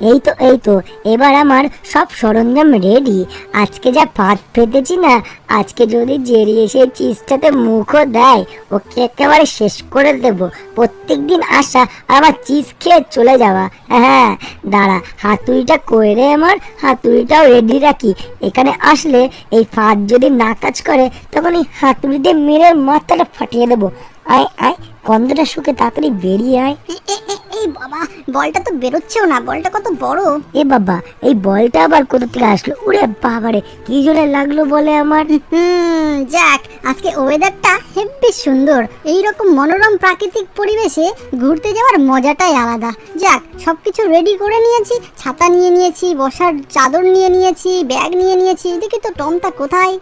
এই তো এবার আমার সব সরঞ্জাম রেডি। আজকে যা ভাত পেতেছি না, আজকে যদি জেরি এসে চিজটাতে মুখও দেয়, ওকে একেবারে শেষ করে দেব। প্রত্যেকদিন আসা আবার চিজ খেয়ে চলে যাওয়া। হ্যাঁ দাঁড়া, হাতুড়িটা কইরে আমার হাতুড়িটাও রেডি রাখি। এখানে আসলে এই ফাঁদ যদি না কাজ করে, তখন এই হাতুড়ি দিয়ে মেরে মাথাটা ফাটিয়ে দেবো। আয় আয়, গন্ধটা শুকে তাড়াতাড়ি বেরিয়ে আয়। এই বাবা, বলটা তো বেরোচ্ছেও না, বলটা কত বড়। এ বাবা, এই বলটা আবার কোথা থেকে আসলো? উড়ে বাবারে, কি জোরে লাগলো বলে আমার। যাক, আজকে ওয়েদারটা হেব্বি সুন্দর। এই রকম মনোরম প্রাকৃতিক পরিবেশে ঘুরতে যাওয়ার মজাটাই আলাদা। যাক, সবকিছু রেডি করে নিয়েছি, ছাতা নিয়ে নিয়েছি, বসার চাদর নিয়ে নিয়েছি, ব্যাগ নিয়ে নিয়েছি। দেখি তো টমটা কোথায়।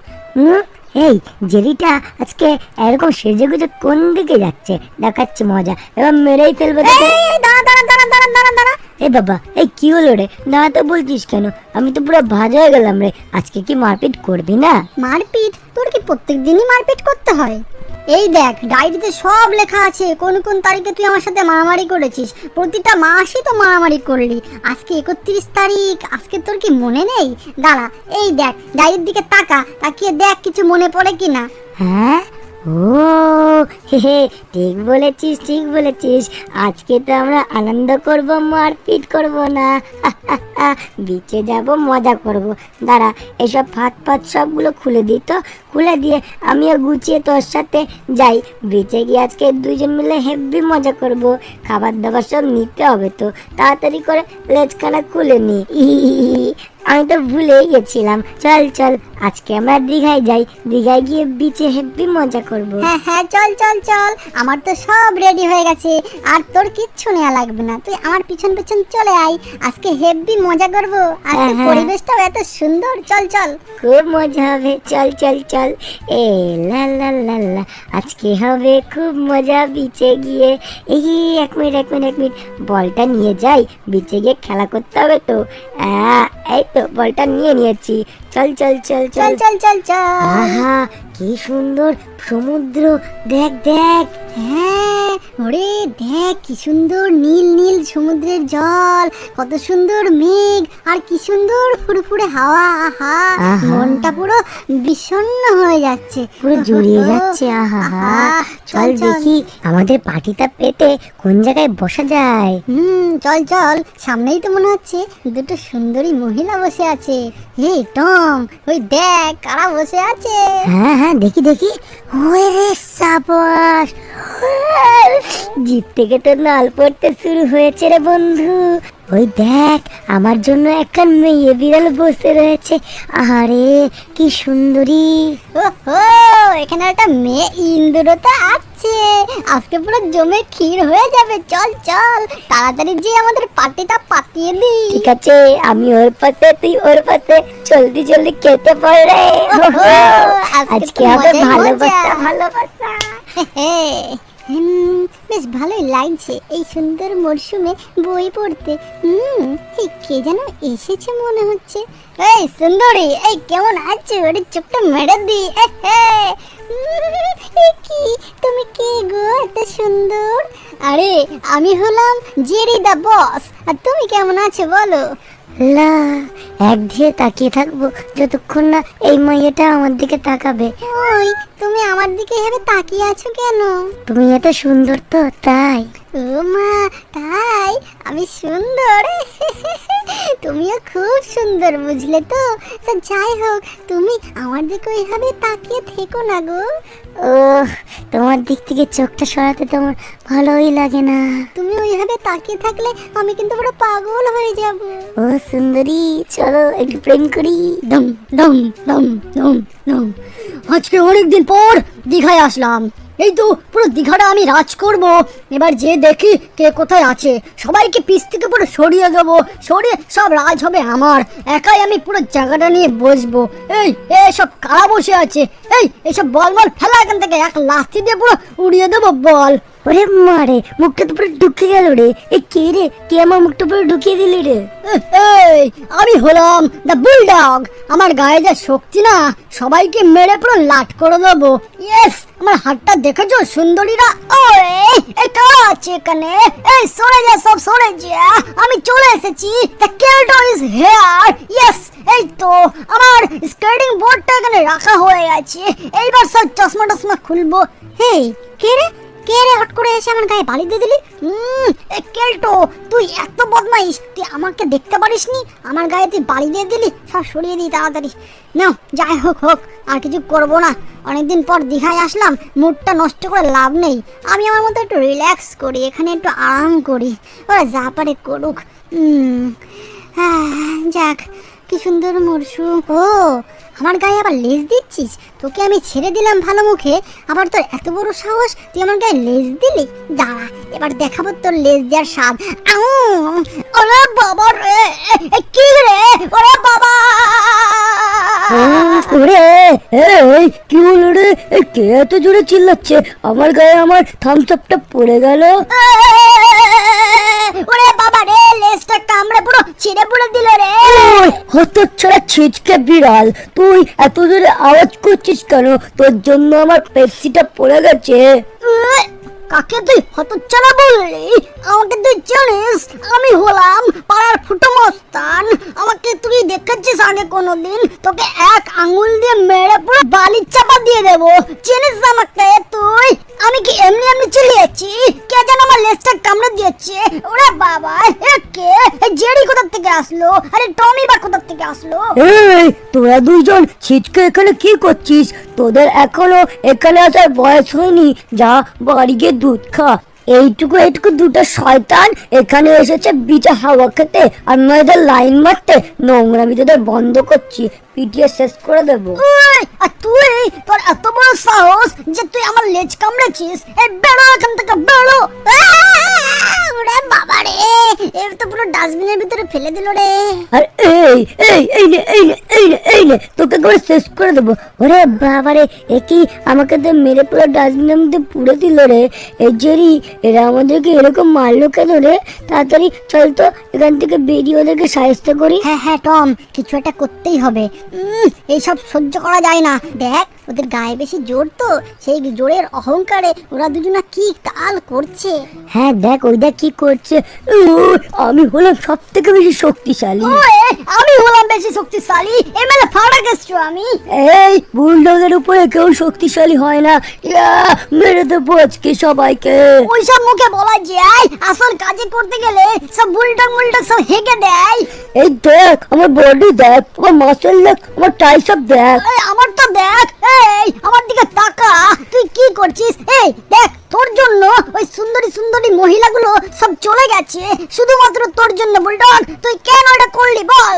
এই জেরিটা আজকে এরকম সেজে গুজে কোন দিকে যাচ্ছে? দেখাচ্ছে মজা, এবার মেরেই ফেলবে তোকে। দাঁড়া দাঁড়া দাঁড়া দাঁড়া দাঁড়া দাঁড়া। এ বাবা, এই কি হলো রে? দাঁড়াতে বলছিস কেন? আমি তো পুরো ভাজা হয়ে গেলাম রে। আজকে কি মারপিট করবি না? মারপিট? তোর কি প্রত্যেক দিনই মারপিট করতে হয়? এই দেখ, ডায়েরিতে সব লেখা আছে কোন কোন তারিখে তুই আমার সাথে মারামারি করেছিস। প্রতিটা মাসই তো মারামারি করলি। আজকে 31 তারিখ, আজকে তোর কি মনে নেই? দাঁড়া, এই দেখ, ডায়েরির দিকে তাকিয়ে দেখ কিছু মনে পড়ে কিনা। হ্যাঁ, ও হে, ঠিক বলেছিস। আজকে তো আমরা আনন্দ করব, মারপিট করব না। বিচে যাব, মজা করব। দাঁড়া, এসব ফাঁদ সবগুলো খুলে দিই তো। খুলে দিয়ে আমিও গুছিয়ে তোর সাথে যাই। বিচে গিয়ে আজকে দুইজন মিলে হেব্বি মজা করব। খাবার দাবার সব নিতে হবে তো, তাড়াতাড়ি করে লেজখানা খুলে নি। আমি তো ভুলেই গেছিলাম। চল আজকে আমরা দীঘায় যাই। দীঘায় গিয়ে বিচে হেব্বি মজা করব। হ্যাঁ, চল। আমার তো সব রেডি হয়ে গেছে, আর তোর কিচ্ছু নেওয়া লাগবে না। তুই আমার পিছন পিছন চলে আয়। আজকে হেব্বি মজা করব। আজকে পরিবেশটাও এত সুন্দর। চল। খুব মজা হবে। চল। এ লা লা লা লা, আজকে হবে খুব মজা বিচে গিয়ে। এই এক মিনিট, বলটা নিয়ে যাই। বিচে গিয়ে খেলা করতে হবে তো। এই তো বলটা নিয়েছি। চল। আহা, কি সুন্দর সমুদ্র, দেখ। হ্যাঁ, ওরে দেখ কি সুন্দর নীল সমুদ্রের জল, কত সুন্দর মেঘ, আর কি সুন্দর ফুরফুরে হাওয়া। আহা, মনটা পুরো বিষণ্ণ হয়ে যাচ্ছে, পুরো জুড়িয়ে যাচ্ছে। আহা, চল দেখি আমাদের পার্টিটা পেতে কোন জায়গায় বসা যায়। চল, সামনেই তো মনে হচ্ছে দুটো সুন্দরী মহিলা বসে আছে। হে টম, ওই দেখ কারা বসে আছে। হ্যাঁ, দেখি। ওরে রে সাবাস, জিভ থেকে তো নাল পড়তে শুরু হয়েছে রে বন্ধু। ওই দেখ, আমার জন্য একটা মেয়ে বিড়াল বসে রয়েছে। আরে কি সুন্দরী। এখানে একটা মেয়ে ইন্দুরতা আছে। আজকে পুরো জমে ক্ষীর হয়ে যাবে। চল তাড়াতাড়ি যে আমাদের পার্টিটা পাতিয়ে দি। ঠিক আছে, আমি ওর পাশে, তুই ওর পাশে। জলদি খেতে পারে। আজকে হবে ভালোবাসা। বেশ ভালোই লাগছে এই সুন্দর মরশুমে বই পড়তে। এই কে যেন এসেছে মনে হচ্ছে। এই সুন্দরী, এই কেমন আছো? ওরে চোখটা মেরে দি। কি তুমি কে গো, এত সুন্দর? আরে আমি হলাম জেরি দা বস। আর তুমি কেমন আছো বলো? লা, একদিকে তাকিয়ে থাকবো যতক্ষণ না এই মেয়েটা আমার দিকে তাকাবে। ওই তুমি আমার দিকে এভাবে তাকিয়ে আছো কেন? তুমি এত সুন্দর তো, তাই। ও মা, তাই? আমি সুন্দর? তুমিও খুব সুন্দর, বুঝলে তো। যাই হোক, তুমি আমার দিকে ওইভাবে তাকিয়ে থেকো না গো। ও, তোমার দিক থেকে চোখটা সরাতে তোমার ভালোই লাগে না। তুমি ওইভাবে তাকিয়ে থাকলে আমি কিন্তু পুরো পাগল হয়ে যাব। ও সুন্দরী, চলো একটু প্রেম করি। দম। আজকে অনেকদিন পর দীঘায় আসলাম। এই তো পুরো দীঘাটা আমি রাজ করব। এবার যে দেখি কে কোথায় আছে, সবাইকে পিছ থেকে পুরো সরিয়ে দেবো। সরিয়ে সব রাজ হবে আমার। একাই আমি পুরো জায়গাটা নিয়ে বসবো। সব কারা বসে আছে? এইসব বল ফেলা এখান থেকে। এক লাথি দিয়ে পুরো উড়িয়ে দেবো বল। ওরে মারে, মুখটা তো পুরো ঢুকে গেল রে। এ কে রে, কে আমার মুখটা পুরো ঢুকিয়ে দিলি রে? এই আমি হলাম দ্য বুলডগ। আমার গায়ে যা শক্তি না, সবাইকে মেরে পুরো লাট করে দেবো। ইয়েস, আমার হাতটা দেখেছো সুন্দরীরা? ওরে এটা আছে এখানে। এই সরে যা, সব সরে যা, আমি চলে এসেছি। The Kelto is here. Yes, এই তো আমার স্কেটিং বোর্ডটা এখানে রাখা হয়ে গেছে। এইবার সব চশমা টশমা খুলবো। হেই, কে রে কে রে হট করে এসে আমার গায়ে বালি দিয়ে দিলি? কেল্টো, তুই এত বদমাইশ, তুই আমাকে দেখতে পারিসনি? আমার গায়ে তুই বালি দিয়ে দিলি। সব সরিয়ে দিই তাড়াতাড়ি। নাও, যাই হোক হোক, আর কিছু করবো না। অনেকদিন পর দীঘায় আসলাম, মুডটা নষ্ট করে লাভ নেই। আমি আমার মতো একটু রিল্যাক্স করি, এখানে একটু আরাম করি। ওরা যা পারে করুক। যাক, কি সুন্দর মরশু। ও, আমার গায়ে আবার লেজ দিচ্ছিস? তোকে আমি ছেড়ে দিলাম ভালো মুখে, আবার তোর এত বড় সাহস, তুই আমার গায়ে লেজ দিলি? দাঁড়া, এবার দেখাবো তোর লেজ দেওয়ার স্বাদ। ওরে বাবা রে, কি রে, ওরে বাবা! ওরে এই কি হলো রে? কে এত জোরে চিল্লাচ্ছে? আমার গায়ে আমার থামস আপটা পড়ে গেল। ওরে বাবা রে, লেজটা কামড়ে পুরো ছিঁড়ে পুড়ে দিল রে। হতচ্ছাড়া ছিচকে বিড়াল, তুই এত জোরে আওয়াজ করছিস কেন? তোর জন্য আমার পেপসিটা পড়ে গেছে। কাকে তুই হতচ্ছাড়া বললি? আমাকে তুই জানিস? আমি হলাম পাড়ার ফুটো মস্তান। আমাকে তুই দেখেছিস আগে কোনোদিন? তোকে এক আঙুল দিয়ে মেরে পুরো বালির চাপা দিয়ে দেবো। চিনিস আমাকে তুই? আমি কি এমনি এমনি চিলিয়েছি? কে যেন আমার লেজটা কামড়ে দিয়েছে। ওরে বাবা, এ কে? জেরি কোথা থেকে আসলো? আরে টমি বা কোথা থেকে আসলো? এই তোরা দুইজন ছিচকে এখানে কি করছিস? তোদের এখনো এখানে আসার বয়স হয়নি। যা বাড়ি গিয়ে দুধ খা। এইটুকু দুটো শয়তান এখানে এসেছে বিচে হাওয়া খেতে আর মেয়েদের লাইন মারতে। নোংরামি তোদের বন্ধ করছি, পিটিয়ে শেষ করে দেবো। আর তুই, তোর এত বড় সাহস যে তুই আমার লেজ কামড়েছিস? এই বেরো এখান থেকে, বেরো! ওরে বাবা রে, এর তো পুরো ডাস্টবিনের ভিতরে ফেলে দিল রে। আর এই এই এই নে এই নে এই নে এই নে, তোকে করে শেষ করে দেবো। ওরে বাবা রে, এ কি আমাকে তো মেরে পুরো ডাস্টবিনের মধ্যে পুড়ে দিল রে। এই জেরি, এরা আমাদেরকে এরকম মারলো কেন রে? তাড়াতাড়ি চল তো এখান থেকে বেরিয়ে ওদেরকে সাহায্য করি। হ্যাঁ টম, কিছু একটা করতেই হবে। এইসব সহ্য করা যায় না। দেখ, ওদের গায়ে বেশি জোর তো, সেই জোরের অহংকারে ওরা দুজনা কি তাল করছে। হ্যাঁ দেখ, ওই দেখ কি করছে। আমি হলাম সব থেকে বেশি শক্তিশালী। আমি হলাম বেশি শক্তিশালী। এমএলএ ফারাক এসছো আমি। এই বুলডগের উপরে কেউ শক্তিশালী হয় না। মেরে দেবো আজকে সবাইকে। ওইসব মুখে বলা যায়, আসল কাজে করতে গেলে সব বুলডগ সব হেগে দেয়। এই দেখ আমার বডি, দেখ আমার মাসেল, দেখ আমার ট্রাইসেপ, দেখ আমার তো দেখ। এই আমার দিকে তাকা, তুই কি করছিস? এই দেখ, তোর জন্য ওই সুন্দরী মহিলাগুলো সব চলে গেছে, শুধুমাত্র তোর জন্য। বুলডগ, তুই কেন এটা করলি বল?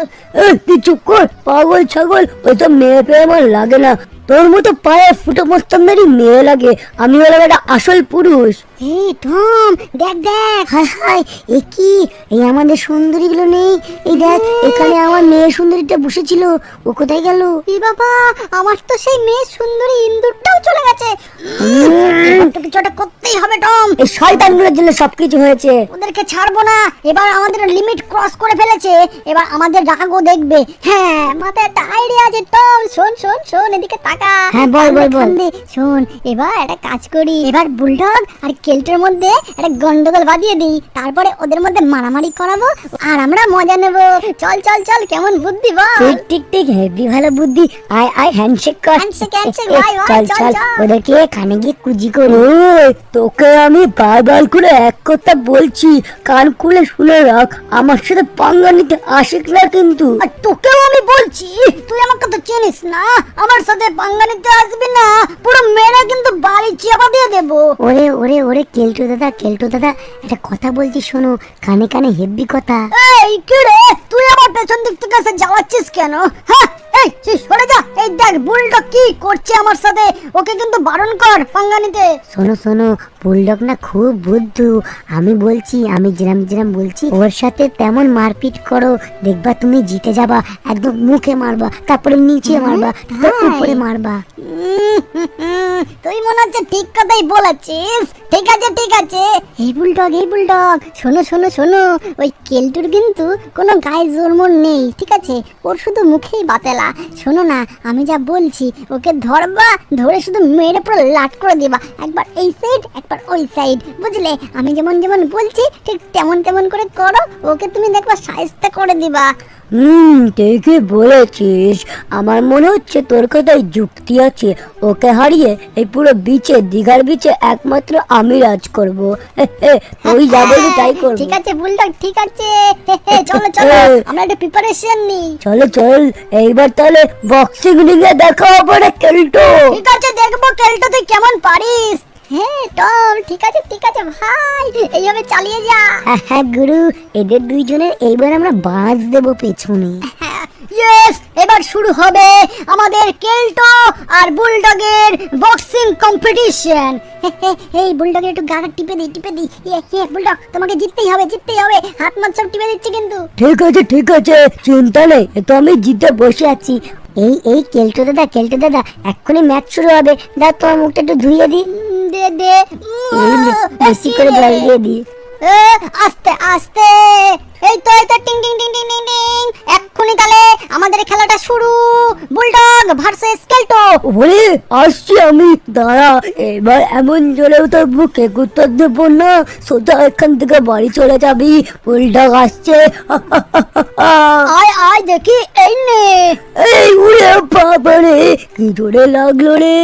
তুই চুপ কর পাগল ছাগল, ওইসব মেয়ে পেয়ে আমার লাগে না। তোর মতো পায়ে ফুটো মস্তানদেরই মেয়ে লাগে। আমি হলাম একটা আসল পুরুষ। এই টম, দেখ দেখ, হায় হায়, এ কি? এই আমাদের সুন্দরীগুলো নেই। এই দেখ, এখানে আমার মেয়ে সুন্দরীটা বসেছিল, ও কোথায় গেল? এই বাবা, আমার তো সেই মেয়ে সুন্দরী ইন্দুরটাও চলে গেছে। কিছু একটা করতেই হবে টম। এই শয়তানগুলোর জন্য সবকিছু হয়েছে। ওদেরকে ছাড়বো না। এবার আমাদের লিমিট ক্রস করে ফেলেছে। এবার আমাদের রাখাগো দেখবে। হ্যাঁ, মাথায় একটা আইডিয়া আছে টম। শোন শোন শোন, এদিকে তাকা। হ্যাঁ বল বল বল। শোন, এবার একটা কাজ করি। এবার বুলডগ আর কেল্টের মধ্যে একটা গন্ডগোল বাঁধিয়ে দিই। তারপরে ওদের মধ্যে মারামারি করাবো আর আমরা মজা নেব। চল চল চল, কেমন বুদ্ধি বল? ঠিক ঠিক, হেভি ভালো বুদ্ধি। আয় আয়, হ্যান্ডশেক কর। হ্যান্ডশেক ভাই, চল চল, ওদেরকে কানে গিয়ে কুজি করি। তোকে আমি বারবার করে এক কথা বলছি, কান খুলে শুনে রাখ। আমার সাথে পাঙ্গা নিতে আসিস না কিন্তু। আর তোকেও আমি বলছি, তুই আমাকে তো চিনিস না। আমার সাথে পাঙ্গা নিতে আসবি না, পুরো মেরে কিন্তু বাড়ি চাপা দিয়ে দেবো। ওরে ওরে ওরে, কেল্টু দাদা একটা কথা বলছি শোনো, কানে কানে হেভি কথা। এই কি রে, তুই আমার পেছন দিক থেকে এসে জ্বালাচ্ছিস কেন? হ্যাঁ, এই তুই সরে যা। এই দেখ বুলডগ কি করছে আমার সাথে, ওকে কিন্তু বারণ কর পাঙ্গা নিতে। শোনো, বুলডগ না খুব বুদ্ধু। আমি বলছি, আমি যেরাম বলছি ওর সাথে তেমন মারপিট করো, দেখবা তুমি জিতে যাবা। একদম মুখে মারবা, তারপরে নিচে মারবা, তারপর উপরে মারবা। মারবা। তুই মনে হচ্ছে ঠিক কথাই বলেছিস। ঠিক আছে ঠিক আছে। এই বুলডগ শোনো শোনো শোনো, ওই কেলটুর কিন্তু কোনো গায়ে জোরমোর নেই, ঠিক আছে? ওর শুধু মুখেই বাতেলা। শোনো না, আমি যা বলছি ওকে ধরবা, ধরে শুধু মেরে পুরো লাট করে দিবা, একবার এই সাইড একবার ওই সাইড, বুঝলে? আমি যেমন যেমন বলছি ঠিক তেমন তেমন করে করো, ওকে তুমি দেখবা শায়েস্তা করে দিবা। ঠিকই বলেছিস। আমার মনে হচ্ছে তোর কথায় যুক্তি আছে। ওকে হারিয়ে এই পুরো বিচে, দীঘার বিচে একমাত্র আমি রাজ করব। তুই যা বলবি তাই করব। ঠিক আছে বুলডগ, ঠিক আছে। চলো চলো, আমরা একটা প্রিপারেশন নিই। চলো চল, এইবার তাহলে বক্সিং রিংয়ে দেখা হবে রে কেলটো। ঠিক আছে, দেখবো কেলটো তুই কেমন পারিস। হ্যাঁ টম, ঠিক আছে ভাই, এইভাবে চালিয়ে যা। হ্যাঁ গুরু, এদের দুইজনের এইবার আমরা বাজ দেবো পেছনে। ইয়েস, এবার শুরু হবে আমাদের কেলটো আর বুলডগের বক্সিং কম্পিটিশন। এই বুলডগের একটু গাটা টিপে দি। বুলডগ, তোমাকে জিততেই হবে। হাত মাত সব টিপে দিচ্ছি কিন্তু। ঠিক আছে, চিন্তা নেই, এ তো আমি জিতে বসে আছি। এই কেলটো দাদা এক্ষুনি ম্যাচ শুরু হবে। দাও তোমার মুখটা একটু ধুইয়ে দি। দে বেশি করে জল দিয়ে দি। আস্তে আস্তে। এই তো টিং টিং টিং টিং টিং টিং, এক্ষুনি তাহলে আমাদের খেলাটা শুরু। Bulldog versus Kelto. ওরে আসছি আমি, দাঁড়া। এবার এমন জোরেও তোর বুকে গুত্তর দেব না, সোজা এখান থেকে বাড়ি চলে যাবি। বুলডগ আসছে। আয় দেখি, এই নে। এই উড়ে বাবা রে, কি জোরে লাগলো রে।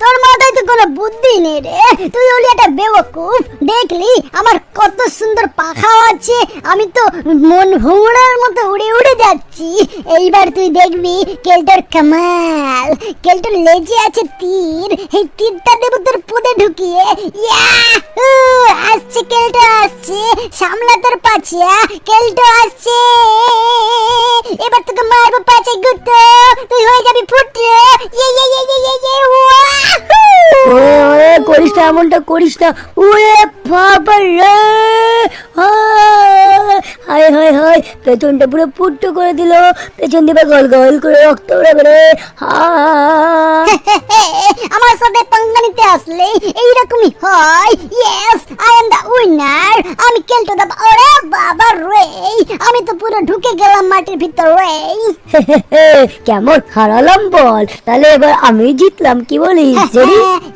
তোর মাথায় তো কোনো বুদ্ধি নেই রে, তুই হলি একটা বেওকুফ। দেখলি আমার কত সুন্দর পাখা আছে, আমি তো মন ভোমরার মতো উড়ে উড়ে যাচ্ছি। এইবার তুই দেখবি কেলটোর কামাল। কেলটোর লেজে আছে তীর, এই তীরটা দেব তোর পুদে ঢুকিয়ে। ইয়াহু! আসছে কেলটো, আসছে, সামলা তোর পাছা। কেলটো আসছে, এবার তোকে মারবো পাছে গুতো, তুই হয়ে যাবি ফুটে। ওরে করিস না, এমনটা করিস না। ওরে বাবা রে, হায়, পেছনটা পুরো পুট্টো করে দিল। পেছন দিবে গল করে রক্ত বেরোবে রে। আমার সাথে পাঙ্গা নিতে আসলে এইরকমই হয়। Yes, I am the winner. আমি কেলটো দা। ওরে বাবা রে, আমি তো পুরো ঢুকে গেলাম মাটির ভিতরে। কেমন হারালাম বল? তাহলে এবার আমি জিতলাম, কি বলিস?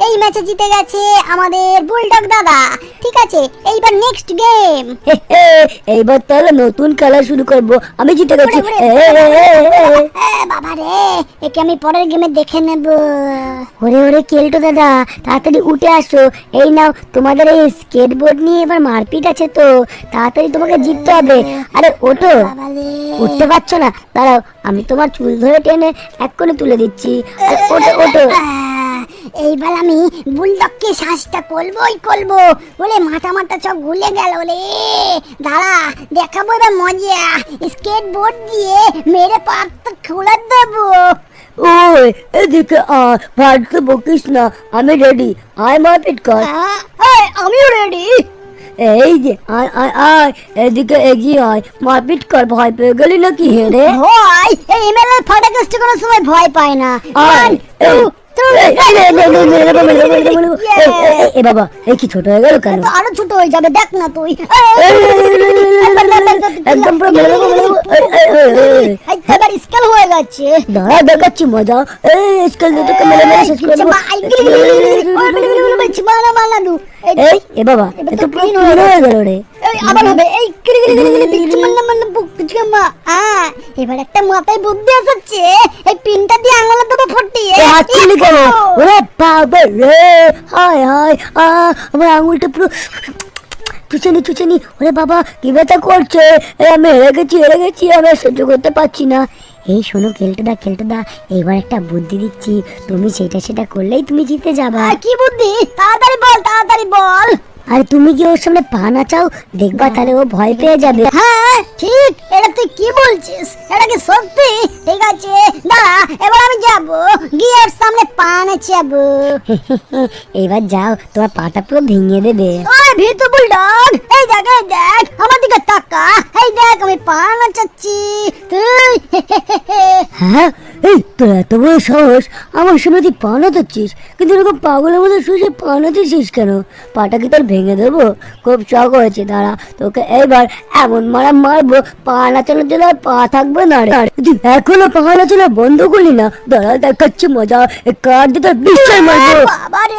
এই ম্যাচে জিতে গেছে আমাদের বুলডগ দাদা। ঠিক আছে, এইবার নেক্সট গেম। এইবার তাহলে নতুন খেলা শুরু করব। আমি জিতে গেছি। বাবা রে, একে আমি পরের গেমে দেখে নেব। ওরে কেলটো দাদা, তাড়াতাড়ি উঠে আসো। এই নাও, তোমাদের এই স্কেটবোর্ড নিয়ে এবার মারপিট আছে তো, তাড়াতাড়ি তোমাকে জিততে হবে। আরে ওঠো। উঠতে পারছো না? দাঁড়াও, আমি তোমার চুল ধরে টেনে এক্ষুনি তুলে দিচ্ছি। ওঠো। এইবার আমি বুলডগকে শাস্তা করবই বলে মাথা সব গুলে গেল রে। দাঁড়া, দেখাবো এবার মজা। স্কেটবোর্ড দিয়ে মেরে পাত খুলে দেবো। ওই এদিকে ভারতে বকিস না, আমি রেডি। আয় মারপিট কর। আমিও রেডি। এই যে আয় এদিকে এগিয়ে আয়, মারপিট কর। ভয় পেয়ে গেলি নাকি হেরে? ভয়? এই এমএলএ ফাটাকাস্টে কোনো সময় ভয় পায় না। এ বাবা, এই কি ছোট হয়ে গেল কেন? আরো ছোট হয়ে যাবে, দেখ না তুই। একদম পুরো মেরে দেবো। এবার স্কেল হয়ে গেছে। দাঁড়া, দেখাচ্ছি মজা। এই স্কেল দিয়ে তোকে মেরে শেষ করে দেবো। এই এ বাবা, এ তো পুরো ক্লিন হয়ে গেল রে। আবার হবে। এই এবার একটা মাথায় বুদ্ধি এসেছে, এই পিনটা দিয়ে আঙুলে দেবো ফটিয়ে। হাতছুলি কেন? ওরে বাবা রে, হায় আমার আঙুলটা পুরো চুচেনি। ওরে বাবা, কি ব্যথা করছে। আমি হেরে গেছি, আমি সহ্য করতে পারছি না। এই শোনো কেলটোদা, এইবার একটা বুদ্ধি দিচ্ছি, তুমি সেটা করলেই তুমি জিতে যাবা। কি বুদ্ধি? তাড়াতাড়ি বল। আর তুমি কি ওর সামনে পা নাচাও, দেখবা তাহলে ও ভয় পেয়ে যাবে। হ্যাঁ ঠিক, এটা তুই কি বলছিস? এটা কি সত্যি? ঠিক আছে, দাঁড়া, এবার আমি যাব, গিয়ে ওর সামনে পা নাচাবো। এবার যাও, তোমার পাটা পুরো ভেঙে দেবে। ওই ভিতু বুলডগ, এই দেখ আমার দিকে তাকা। এই দেখ, আমি পা নাচাচ্ছি। তুই হ্যাঁ, এই তোর এত বড় বড় সাহস, আমার সামনে তুই পা নাচাচ্ছিস? কিন্তু এরকম পাগলের মতো শুয়ে পা নাচাচ্ছিস কেন? পাটা কি তোর ভেঙে দেবো? খুব শখ হয়েছে, দাঁড়া তোকে এইবার এমন মারবো, পা নাচানোর জন্য আর পা থাকবে না রে। তুই এখনো পা নাচানো বন্ধ করলি না? দাঁড়া দেখাচ্ছি মজা, কার দিয়ে তোর নিশ্চয় মারবো। বাবা রে,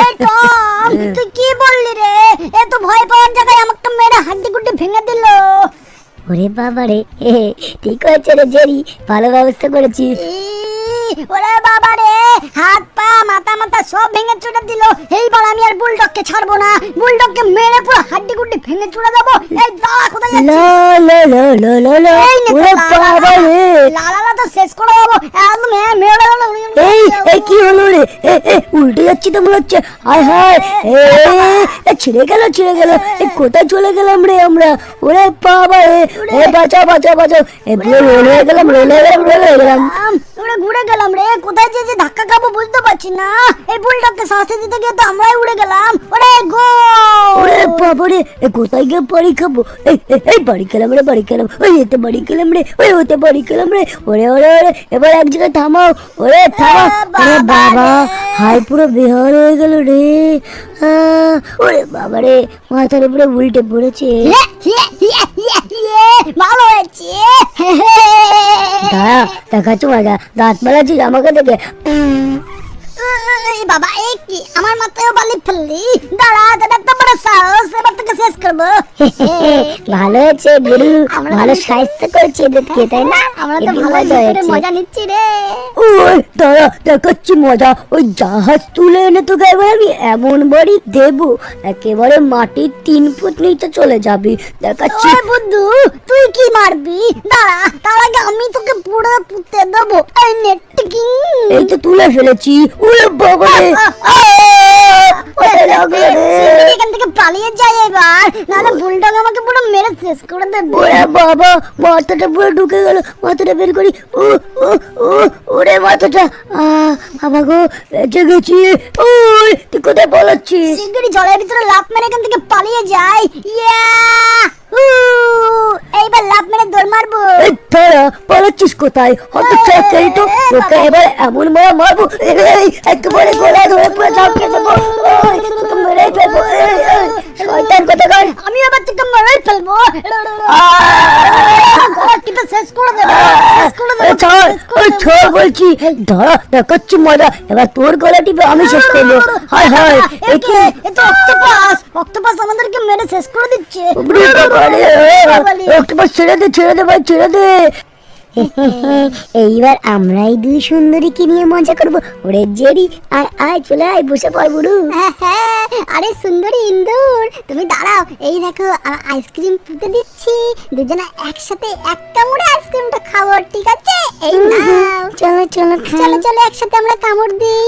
এই টম, তুই কি বললি রে? এত ভয় পাওয়ার জায়গায় আমাকে মেরে হাড্ডি গুড্ডি ভেঙে দিল। ওরে বাবা রে, ঠিক হয়েছে রে জেরি, ভালো ব্যবস্থা করেছি। ওরে বাবা রে, হাত পা মাথা সব ভেঙে চুড়ে দিল। এইবার আমি আর বুলডগকে ছাড়বো না, বুলডগকে মেরে পুরো হাড্ডি গুড্ডি ভেঙে চুড়ে দেবো। এই দাঁড়া, কোথায় যাচ্ছিস? লা লা লা লা লা লা। এই নে, ওরে বাবা রে, লালা তো শেষ করে দেবো একদম। এই কি হলো রে? উল্টে যাচ্ছি তো মনে হচ্ছে। হায় হায়, ছিঁড়ে গেল। কোথায় চলে গেলাম রে আমরা? ওরে বাবা রে, বাঁচাও। রোল হয়ে গেলাম। উড়ে ঘুরে গেলাম রে, কোথায় যে ধাক্কা খাবো বুঝতে পারছি না। এই বুলডগকে শাস্তি দিতে গিয়ে তো আমরাই উড়ে গেলাম। ওরে গো, ওরে বাবা রে, কোথায় গিয়ে বাড়ি খাবো? এই বাড়ি খেলাম রে, ওই এতে বাড়ি খেলাম রে, ওই ওতে বাড়ি খেলাম রে। ওরে এবার এক জায়গায় থামাও। ওরে থামাও। ওরে বাবা, হাই পুরো বেহার হয়ে গেল রে। ওরে বাবা রে, মাথার উপরে উল্টে পড়েছে। ভালো হয়েছে। দাঁড়া দেখাচ্ছ মজা, দাঁত মেলাচ্ছিস আমাকে দেখে। বাবা, এই কি আমার মাথায় বালি ফেললি? দাঁড়া, তো বড় সাহস, এবার তোকে শেষ করবো। ভালো হয়েছে গুরু, ভালো সাহিত্য করেছে এদেরকে, তাই না? আমরা তো ভালো মজা নিচ্ছি রে। ওই দাঁড়া দেখাচ্ছি মজা। ওই জাহাজ তুলে এনে তোকে এবার আমি এমন বাড়ি দেবো, একেবারে মাটির 3 ফুট নিচে চলে যাবি। দেখাচ্ছি। ওই বুদ্ধু, তুই কি মারবি? দাঁড়া, তার আগে আমি তোকে পুরো পুঁতে দেবো। এই নেটকিং, এই তো তুলে ফেলেছি। ওরে বাবা রে, এখান থেকে পালিয়ে যাই এবার, নাহলে বুলডগ আমাকে পুরো মেরে শেষ করে দেবে। ওরে বাবা, মাথাটা পুরো ঢুকে গেল। মাথাটা বের করি। ওরে মাথাটা, বাবা গো, বেঁচে গেছি। ওই তুই কোথায় পালাচ্ছিস? শিগগিরই জলের ভিতরে লাফ মেরে এখান থেকে পালিয়ে যাই। এইবার লাফ মেরে দৌড় মারবো। এই দাঁড়া, পালাচ্ছিস কোথায়? হয়তো চাকরি তো তোকে এবার এমন মারবো, একেবারে গলা ধরে পুরো ঝাঁকিয়ে দেবো। তোকে মেরেই ফেলবো। শয়তান কোথাকার। আমি আবার তোকে মেরে ফেলবো। গলা টিপে শেষ করে দেবো। ছাড় বলছি। দাঁড়া দেখাচ্ছি মজা, এবার তোর গলা টিপে আমি শেষ করবো। হায় হায়, এ তো অক্টোপাস আমাদেরকে মেরে শেষ করে দিচ্ছে। অক্টোপাস ছেড়ে দে ভাই, ছেড়ে দে। এইবার আমরাই দুই সুন্দরীকে নিয়ে মজা করবো। ওরে জেরি, আয় চলে আয়, বসে পড় বুড়ু। আরে সুন্দরী ইন্দুর, তুমি দাঁড়াও। এই দেখো আইসক্রিম পুঁতে দিচ্ছি, দুজনে একসাথে এক কামড়ে আইসক্রিমটা খাবো, ঠিক আছে? এই নাও। চলো একসাথে আমরা কামড় দিই।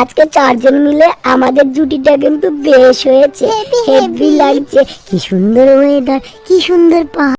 আজকে 4 জন মিলে আমাদের জুটিটা কিন্তু বেশ হয়েছে, হেভি লাগছে। কি সুন্দর ওয়েদার, কি সুন্দর পাহাড়।